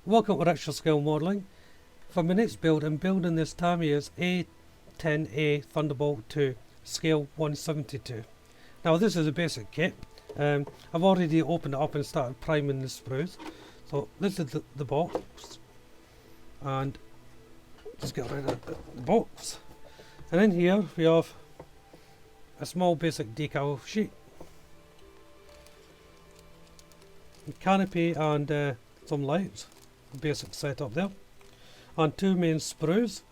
Welcome to Extra Scale Modelling. For my next build, I'm building this Tamiya's A10-A Thunderbolt to scale 172. Now this is a basic kit. I've already opened it up and started priming the sprues. So this is the box, and just get rid of the box. And in here we have a small basic decal sheet, a canopy and some lights, basic setup there, and two main sprues.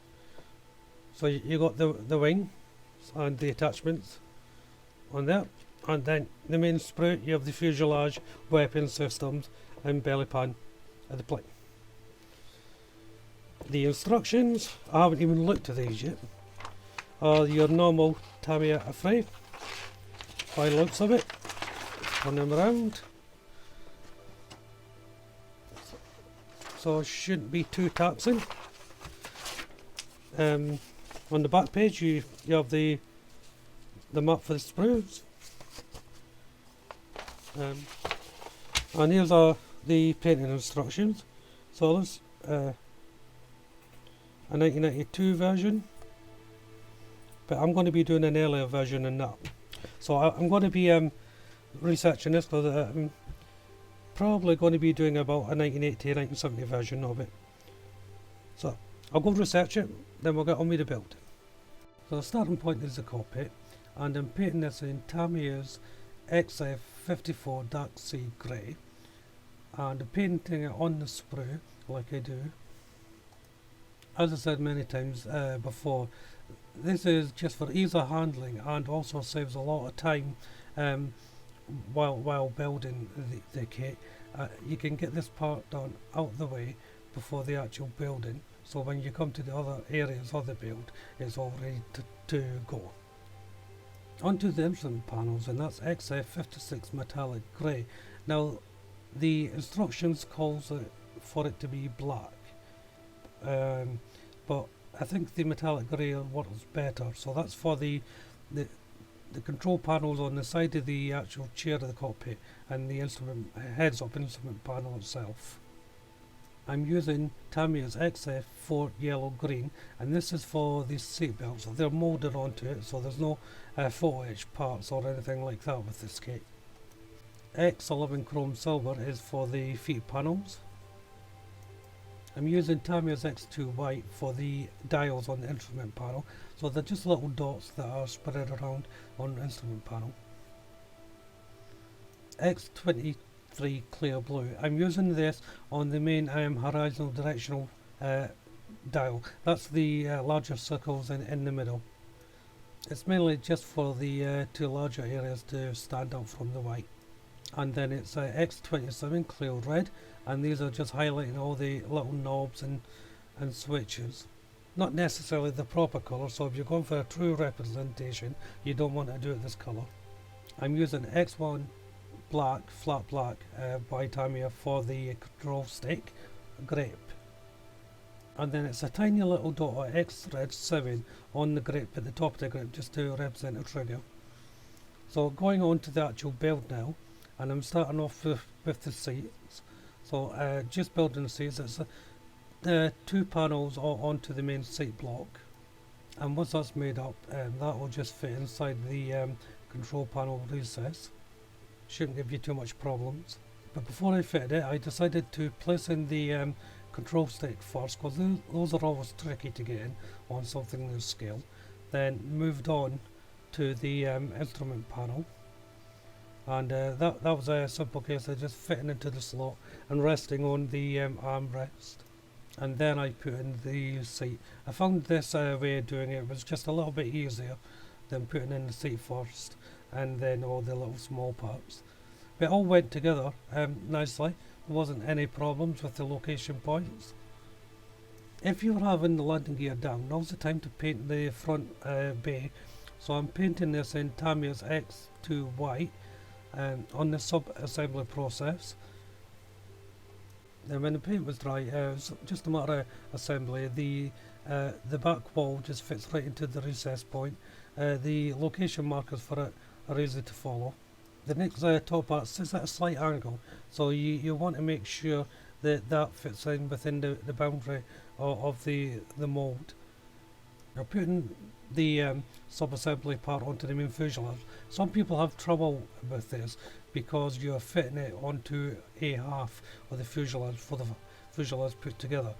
So you got the wing and the attachments on there, and then the main sprue, you have the fuselage, weapon systems and belly pan at the plate. The instructions, I haven't even looked at these yet, are your normal Tamiya frame by the looks of it. Turn them around. So it shouldn't be too taxing. On the back page you have the map for the sprues. And here's the painting instructions. So this a 1992 version, but I'm going to be doing an earlier version than that. So I'm going to be researching this because I'm probably going to be doing about a 1980 or 1970 version of it. So I'll go research it, then we'll get on with the build. So the starting point is the cockpit, and I'm painting this in Tamiya's XF54 Dark Sea Grey, and I'm painting it on the sprue like I do. As I said many times before, this is just for ease of handling and also saves a lot of time while building the kit. You can get this part done out the way before the actual building, so when you come to the other areas of the build, it's all ready to go. Onto the instrument panels, and that's XF56 metallic grey. Now the instructions calls for it to be black, but I think the metallic grey works better. So that's for the control panels on the side of the actual chair of the cockpit and the instrument heads-up instrument panel itself. I'm using Tamiya's XF4 yellow green, and this is for the seat belts. So they're moulded onto it, so there's no photo etch parts or anything like that with this kit. X11 chrome silver is for the feet panels. I'm using Tamiya's X2 white for the dials on the instrument panel, so they're just little dots that are spread around on the instrument panel. X23 clear blue, I'm using this on the main horizontal directional dial. That's the larger circles in the middle. It's mainly just for the two larger areas to stand out from the white. And then it's X27 clear red, and these are just highlighting all the little knobs and switches. Not necessarily the proper colour, so if you're going for a true representation, you don't want to do it this colour. I'm using X1 black, flat black by Tamiya for the control stick grip. And then it's a tiny little dot of X red 7 on the grip at the top of the grip, just to represent a trigger. So going on to the actual build now, and I'm starting off with the seats. So just building the seats, it's two panels onto the main seat block, and once that's made up, that will just fit inside the control panel recess. Shouldn't give you too much problems. But before I fitted it, I decided to place in the control stick first, because those are always tricky to get in on something this scale. Then moved on to the instrument panel, and that was a simple case of just fitting into the slot and resting on the armrest, and then I put in the seat. I found this way of doing it was just a little bit easier than putting in the seat first and then all the little small parts. But it all went together nicely. There wasn't any problems with the location points. If you're having the landing gear down, now's the time to paint the front bay. So I'm painting this in Tamiya's X2 white on the sub-assembly process. Then when the paint was dry, it was just a matter of assembly. The back wall just fits right into the recess point. The location markers for it are easy to follow. The next top part sits at a slight angle, so you want to make sure that fits in within the boundary of the mould. Now putting the sub-assembly part onto the main fuselage, some people have trouble with this because you're fitting it onto a half of the fuselage for the fuselage put together.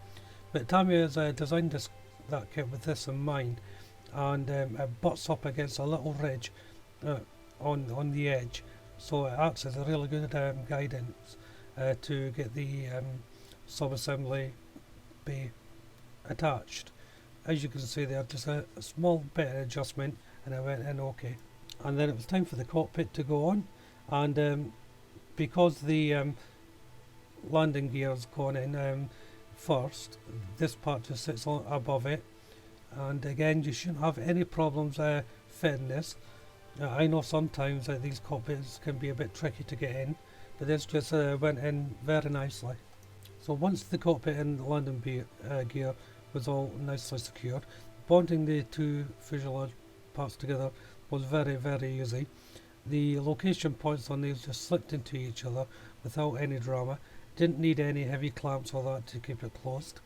But Tamiya has designed that kit with this in mind, and it butts up against a little ridge on the edge, so it acts as a really good guidance to get the sub-assembly bay attached. As you can see there, just a small bit of adjustment and it went in okay. And then it was time for the cockpit to go on, and because the landing gear has gone in first, this part just sits on above it, and again you shouldn't have any problems fitting this. I know sometimes these cockpits can be a bit tricky to get in, but this just went in very nicely. So once the cockpit and the landing gear was all nicely secured, bonding the two fuselage parts together was very easy. The location points on these just slipped into each other without any drama. Didn't need any heavy clamps or that to keep it closed.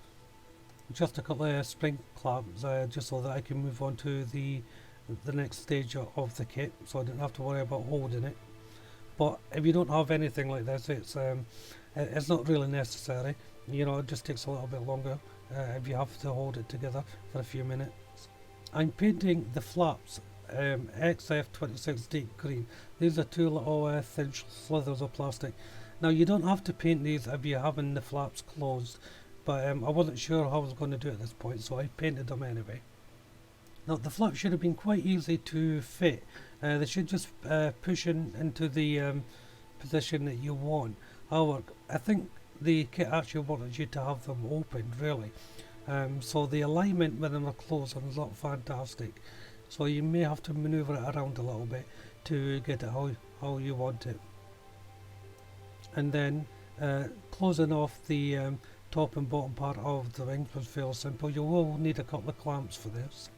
Just a couple of spring clamps just so that I can move on to the next stage of the kit, so I didn't have to worry about holding it. But if you don't have anything like this, it's not really necessary. You know, it just takes a little bit longer if you have to hold it together for a few minutes. I'm painting the flaps XF26 deep green. These are two little thin slithers of plastic. Now you don't have to paint these if you're having the flaps closed, but I wasn't sure how I was going to do it at this point, so I painted them anyway. Now the flaps should have been quite easy to fit. They should just push into the position that you want. However, I think the kit actually wanted you to have them open, really. So the alignment when they're closed is not fantastic. So you may have to maneuver it around a little bit to get it how you want it. And then closing off the top and bottom part of the wings was fairly simple. You will need a couple of clamps for this.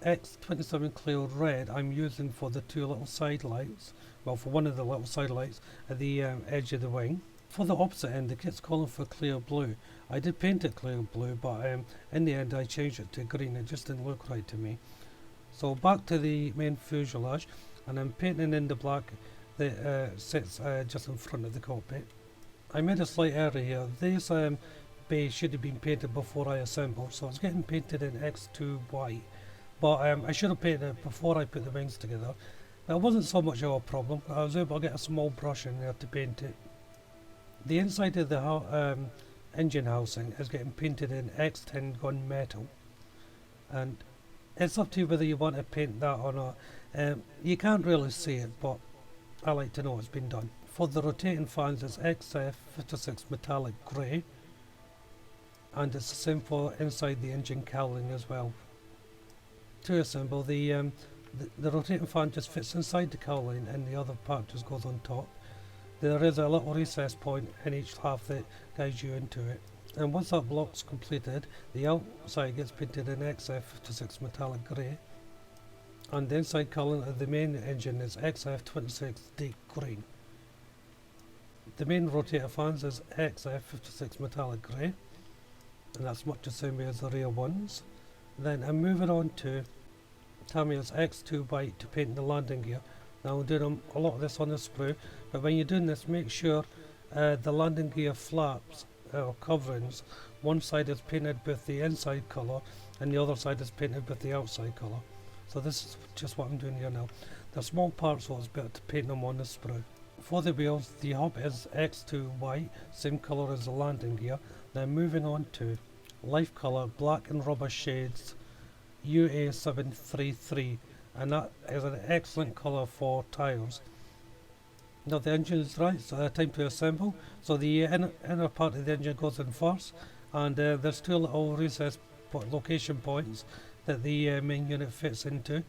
X27 Clear Red I'm using for the two little side lights, well, for one of the little side lights at the edge of the wing. For the opposite end, the kit's calling for clear blue. I did paint it clear blue, but in the end I changed it to green. It just didn't look right to me. So back to the main fuselage, and I'm painting in the black that sits just in front of the cockpit. I made a slight error here. This bay should have been painted before I assembled, so it's getting painted in X2 white. But I should have painted it before I put the wings together. That wasn't so much of a problem. I was able to get a small brush in there to paint it. The inside of the engine housing is getting painted in X10 gunmetal, and it's up to you whether you want to paint that or not. You can't really see it, but I like to know it's been done. For the rotating fans, it's XF56 metallic grey, and it's the same for inside the engine cowling as well. To assemble, the rotating fan just fits inside the cowling and the other part just goes on top. There is a little recess point in each half that guides you into it. And once that block's completed, the outside gets painted in XF56 metallic grey, and the inside cowling of the main engine is XF26 deep green. The main rotator fans is XF56 metallic grey, and that's much the same way as the rear ones. Then I'm moving on to Tamiya's X2 white to paint the landing gear. Now I'm doing a lot of this on the sprue, but when you're doing this, make sure the landing gear flaps or coverings, one side is painted with the inside colour and the other side is painted with the outside colour. So this is just what I'm doing here now. They're small parts, so it's better to paint them on the sprue. For the wheels, the hub is X2 white, same colour as the landing gear. Then moving on to life colour black and rubber shades UA733, and that is an excellent colour for tyres. Now the engine is right, so time to assemble. So the inner part of the engine goes in first, and there's two little recess location points that the main unit fits into.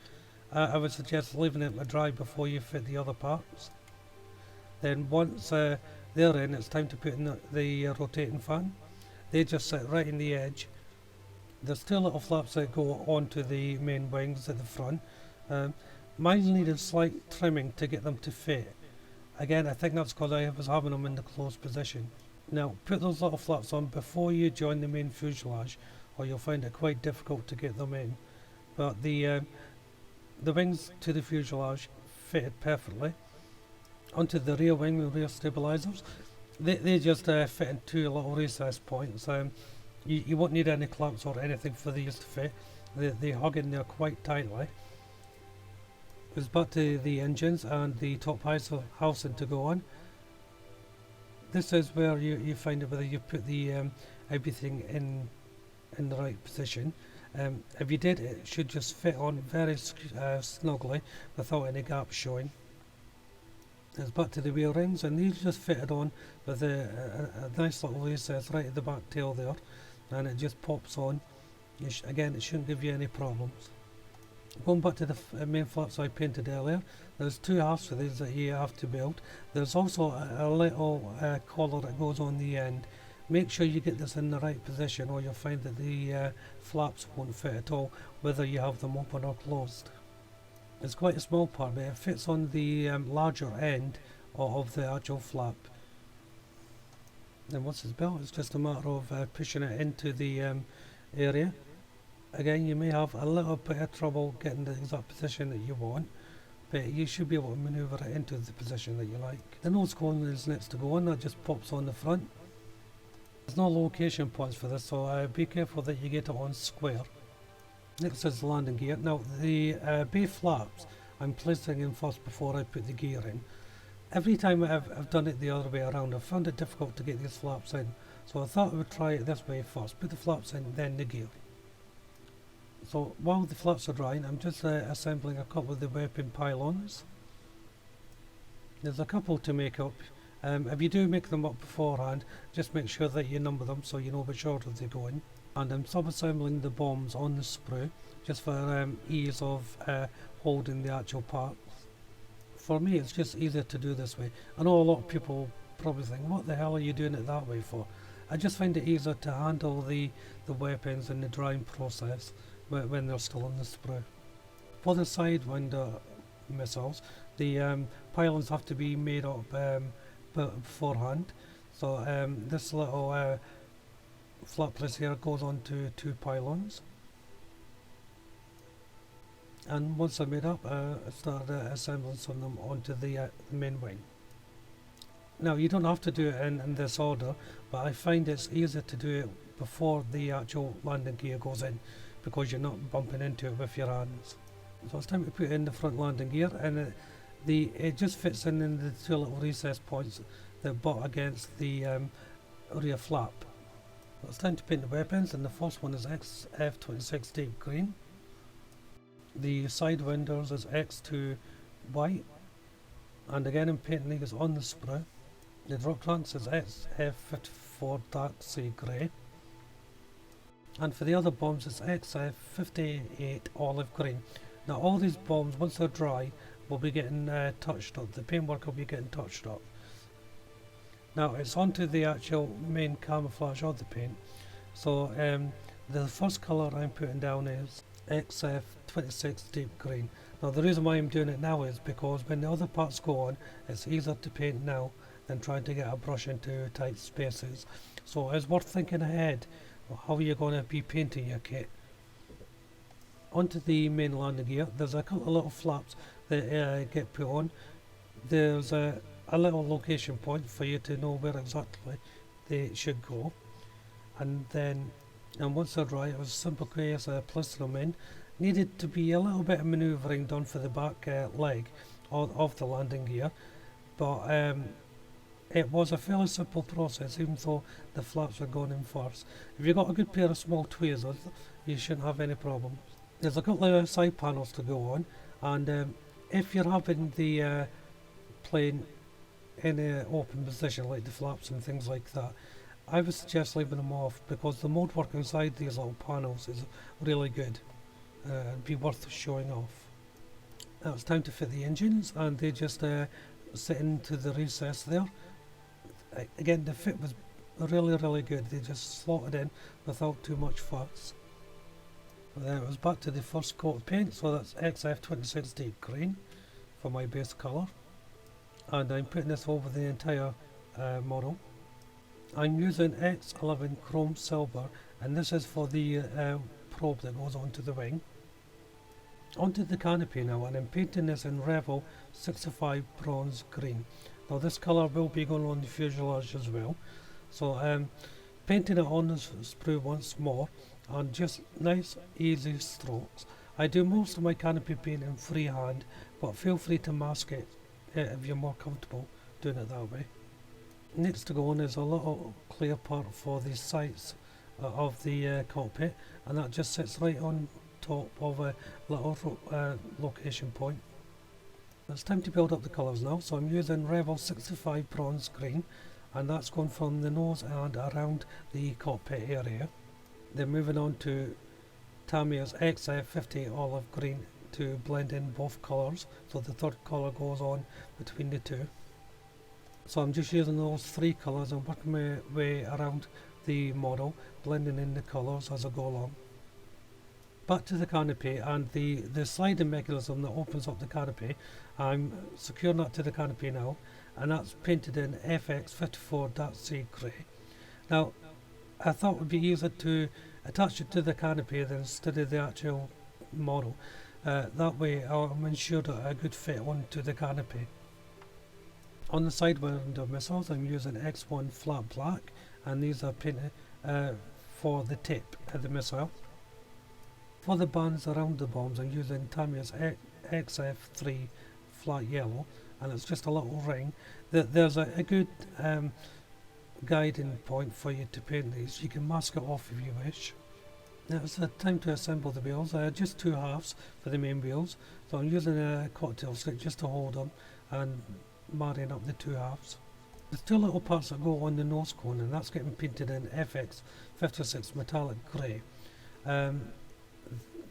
I would suggest leaving it to dry before you fit the other parts. Then once they're in, it's time to put in the rotating fan. They just sit right in the edge. There's two little flaps that go onto the main wings at the front. Mine needed slight trimming to get them to fit. Again, I think that's because I was having them in the closed position. Now, put those little flaps on before you join the main fuselage, or you'll find it quite difficult to get them in. But the wings to the fuselage fitted perfectly. Onto the rear wing, the rear stabilisers, they just fit in two little recess points. You won't need any clamps or anything for these to fit. They hug in there quite tightly. It's back to the engines and the top housing to go on. This is where you find out whether you put the everything in the right position. If you did, it should just fit on very snugly without any gaps showing. It's back to the wheel rings, and these just fitted on with a nice little recess right at the back tail there, and it just pops on. Again, it shouldn't give you any problems. Going back to the main flaps I painted earlier, there's two halves for these that you have to build. There's also a little collar that goes on the end. Make sure you get this in the right position, or you'll find that the flaps won't fit at all, whether you have them open or closed. It's quite a small part, but it fits on the larger end of the actual flap. And once it's built, it's just a matter of pushing it into the area. Again, you may have a little bit of trouble getting the exact position that you want, but you should be able to manoeuvre it into the position that you like. The nose cone is next to go on, that just pops on the front. There's no location points for this, so be careful that you get it on square. Next is the landing gear. Now the bay flaps I'm placing in first before I put the gear in. Every time I've done it the other way around, I've found it difficult to get these flaps in, so I thought I would try it this way first, put the flaps in, then the gear. So while the flaps are drying, I'm just assembling a couple of the weapon pylons. There's a couple to make up. If you do make them up beforehand, just make sure that you number them so you know which order they go in. And I'm sub-assembling the bombs on the sprue, just for ease of holding the actual parts. For me, it's just easier to do this way. I know a lot of people probably think, what the hell are you doing it that way for? I just find it easier to handle the weapons in the drying process when they're still on the sprue. For the Sidewinder missiles, the pylons have to be made up beforehand. So this little flat place here goes on to two pylons. And once I made up, I started assembling some of them onto the main wing. Now you don't have to do it in this order, but I find it's easier to do it before the actual landing gear goes in, because you're not bumping into it with your hands. So it's time to put in the front landing gear, and it just fits in the two little recess points that butt against the rear flap. So it's time to paint the weapons, and the first one is XF26 deep green. The side windows is X2 white, and again I'm painting these on the sprue. The drop trunks is XF54 dark sea grey. And for the other bombs it's XF58 olive green. Now all these bombs, once they're dry, will be getting touched up. The paintwork will be getting touched up. Now it's onto the actual main camouflage of the paint. So the first colour I'm putting down is XF26 deep green. Now the reason why I'm doing it now is because when the other parts go on, it's easier to paint now than trying to get a brush into tight spaces. So it's worth thinking ahead how you're going to be painting your kit. Onto the main landing gear, there's a couple of little flaps that get put on. There's a little location point for you to know where exactly they should go, and once they're dry, it was a simple case of placing them in. Needed to be a little bit of manoeuvring done for the back leg of the landing gear, but it was a fairly simple process, even though the flaps were going in first. If you've got a good pair of small tweezers, you shouldn't have any problems. There's a couple of side panels to go on, and if you're having the plane in an open position like the flaps and things like that, I would suggest leaving them off, because the mode work inside these little panels is really good. It'd be worth showing off. Now it's time to fit the engines, and they just sit into the recess there. Again, the fit was really good. They just slotted in without too much fuss. Then it was back to the first coat of paint, so that's XF26 deep green for my base colour. and I'm putting this over the entire model. I'm using X11 chrome silver, and this is for the probe that goes onto the wing. Onto the canopy now, and I'm painting this in Revel 65 bronze green. Now this colour will be going on the fuselage as well, so painting it on the sprue once more, and just nice easy strokes. I do most of my canopy painting freehand, but feel free to mask it if you're more comfortable doing it that way. Next to go on is a little clear part for the sights of the cockpit, and that just sits right on top of a little location point. It's time to build up the colours now, so I'm using Revel 65 bronze green, and that's going from the nose and around the cockpit area. Then moving on to Tamiya's XF50 olive green to blend in both colours, so the third colour goes on between the two. So I'm just using those three colours and working my way around the model, blending in the colours as I go along. Back to the canopy and the sliding mechanism that opens up the canopy. I'm securing that to the canopy now, and that's painted in FX54.C grey. Now I thought it would be easier to attach it to the canopy than instead of the actual model. That way I'm ensured a good fit onto the canopy. On the side window missiles I'm using X1 flat black, and these are painted for the tip of the missile. For the bands around the bombs I'm using Tamiya's XF3 flat yellow, and it's just a little ring. There's a good guiding point for you to paint these. You can mask it off if you wish. Now it's time to assemble the wheels. Just two halves for the main wheels, so I'm using a cocktail stick just to hold them and marrying up the two halves. There's two little parts that go on the nose cone, and that's getting painted in FX56 metallic grey.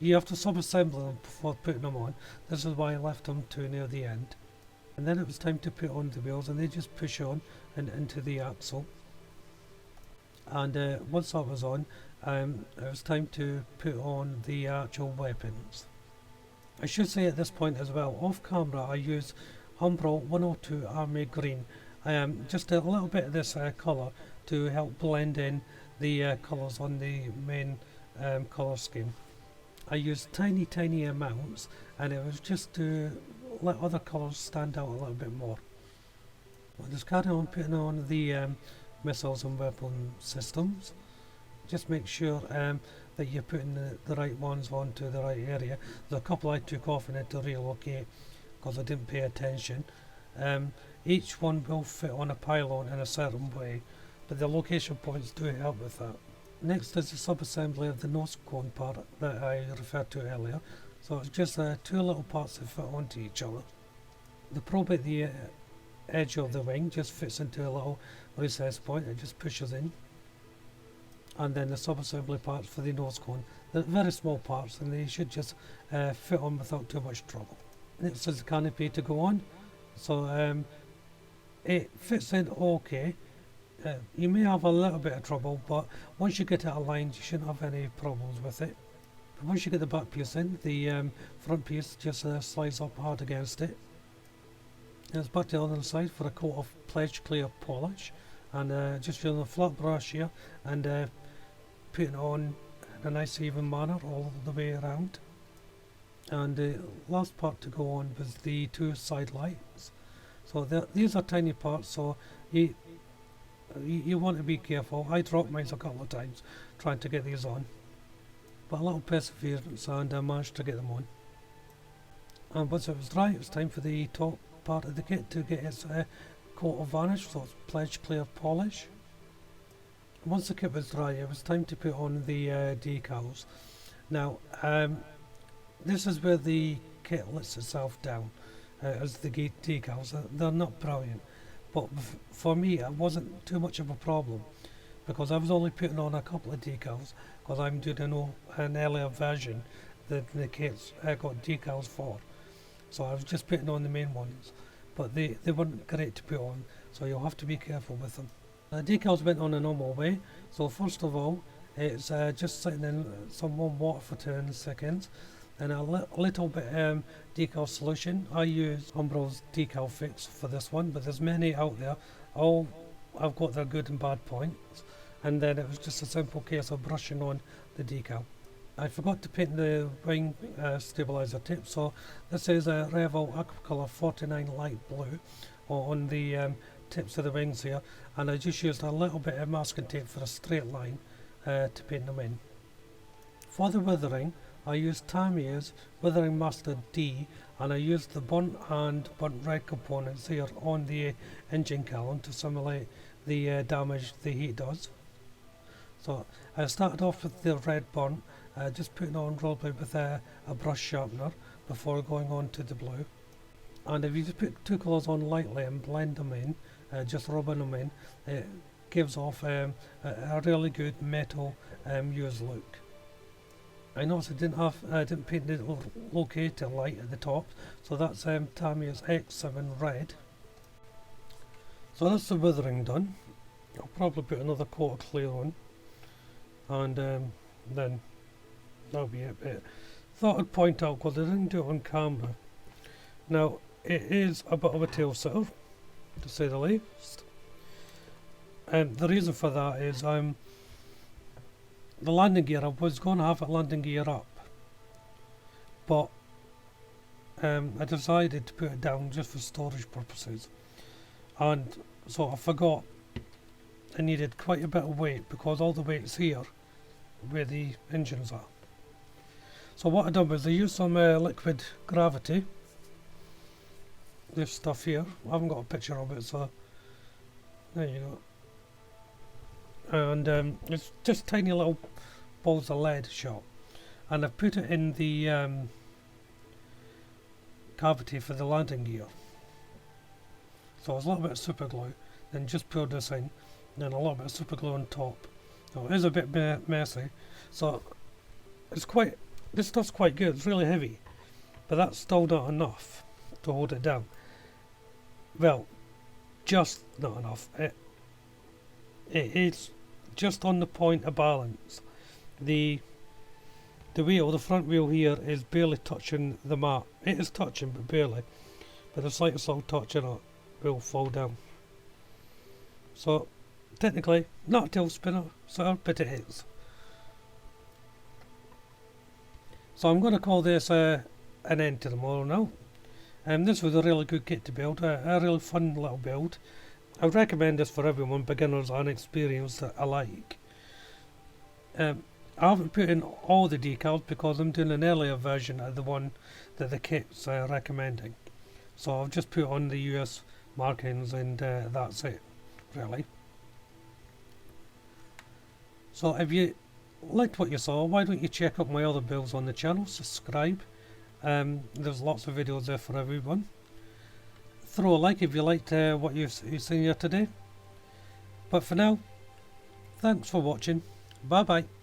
You have to sub-assemble them before putting them on. This is why I left them to near the end. And then it was time to put on the wheels, and they just push on and into the axle. And once that was on, it was time to put on the actual weapons. I should say at this point as well, off camera I use Umbro 102 Army Green. Just a little bit of this colour to help blend in the colours on the main colour scheme. I used tiny amounts, and it was just to let other colours stand out a little bit more. I'll just carry on putting on the missiles and weapon systems. Just make sure that you're putting the right ones onto the right area. There's a couple I took off and had to relocate because I didn't pay attention. Each one will fit on a pylon in a certain way, but the location points do help with that. Next is the sub-assembly of the nose cone part that I referred to earlier. So it's just two little parts that fit onto each other. The probe at the edge of the wing just fits into a little recess point, it just pushes in. And then the sub-assembly parts for the nose cone. They're very small parts, and they should just fit on without too much trouble. Next is the canopy to go on. So it fits in okay. You may have a little bit of trouble, but once you get it aligned you shouldn't have any problems with it. But once you get the back piece in, the front piece just slides up hard against it. And it's back to the other side for a coat of pledge clear polish, and just using a flat brush here and putting it on in a nice even manner all the way around. And the last part to go on was the two side lights. So these are tiny parts, so you want to be careful. I dropped mine a couple of times trying to get these on, but a little perseverance and I managed to get them on. And once it was dry, it was time for the top part of the kit to get its coat of varnish, so it's pledge clear polish. Once the kit was dry, it was time to put on the decals. Now this is where the kit lets itself down as the decals. They're not brilliant, but for me it wasn't too much of a problem because I was only putting on a couple of decals because I'm doing an earlier version that the kit's got decals for. So I was just putting on the main ones, but they weren't great to put on, so you'll have to be careful with them. The decals went on a normal way. So first of all, it's just sitting in some warm water for 10 seconds. and a little bit decal solution. I use Umbro's decal fix for this one, but there's many out there. All I've got their good and bad points, and then it was just a simple case of brushing on the decal. I forgot to paint the wing stabilizer tip, so this is a Revol Aquacolor 49 light blue on the tips of the wings here, and I just used a little bit of masking tape for a straight line to paint them in. For the withering, I used Tamiya's Withering Master D, and I used the burnt and burnt red components here on the engine column to simulate the damage the heat does. So I started off with the red burnt, just putting on rollblade with a brush sharpener before going on to the blue. And if you just put two colours on lightly and blend them in, just rubbing them in, it gives off a really good metal used look. I noticed I didn't paint the little locator light at the top, so that's Tamiya's X7 red. So that's the withering done. I'll probably put another coat of clear on, and then that'll be it. But thought I'd point out, because I didn't do it on camera. Now it is a bit of a tail sitter, to say the least, and the reason for that is the landing gear, I was going to have it landing gear up, but I decided to put it down just for storage purposes, and so I forgot I needed quite a bit of weight, because all the weight's here where the engines are. So what I done was I used some liquid gravity, this stuff here. I haven't got a picture of it, so there you go. And it's just tiny little balls of lead shot, and I've put it in the cavity for the landing gear. So it's a little bit of super glue, then just poured this in, then a little bit of super glue on top. So it is a bit messy, so it's this stuff's quite good. It's really heavy, but that's still not enough to hold it down. Well, just not enough. It is just on the point of balance. The wheel, the front wheel here, is barely touching the mat. It is touching, but barely. But the slightest little touch in it will fall down. So technically not a tail spinner, but it is. So I'm going to call this an end to the model now. This was a really good kit to build, a really fun little build. I would recommend this for everyone, beginners and experienced alike. I haven't put in all the decals because I'm doing an earlier version of the one that the kit's recommending. So I've just put on the US markings, and that's it, really. So if you liked what you saw, why don't you check out my other builds on the channel, subscribe. There's lots of videos there for everyone. Throw a like if you liked what you've seen here today. But for now, thanks for watching. Bye bye.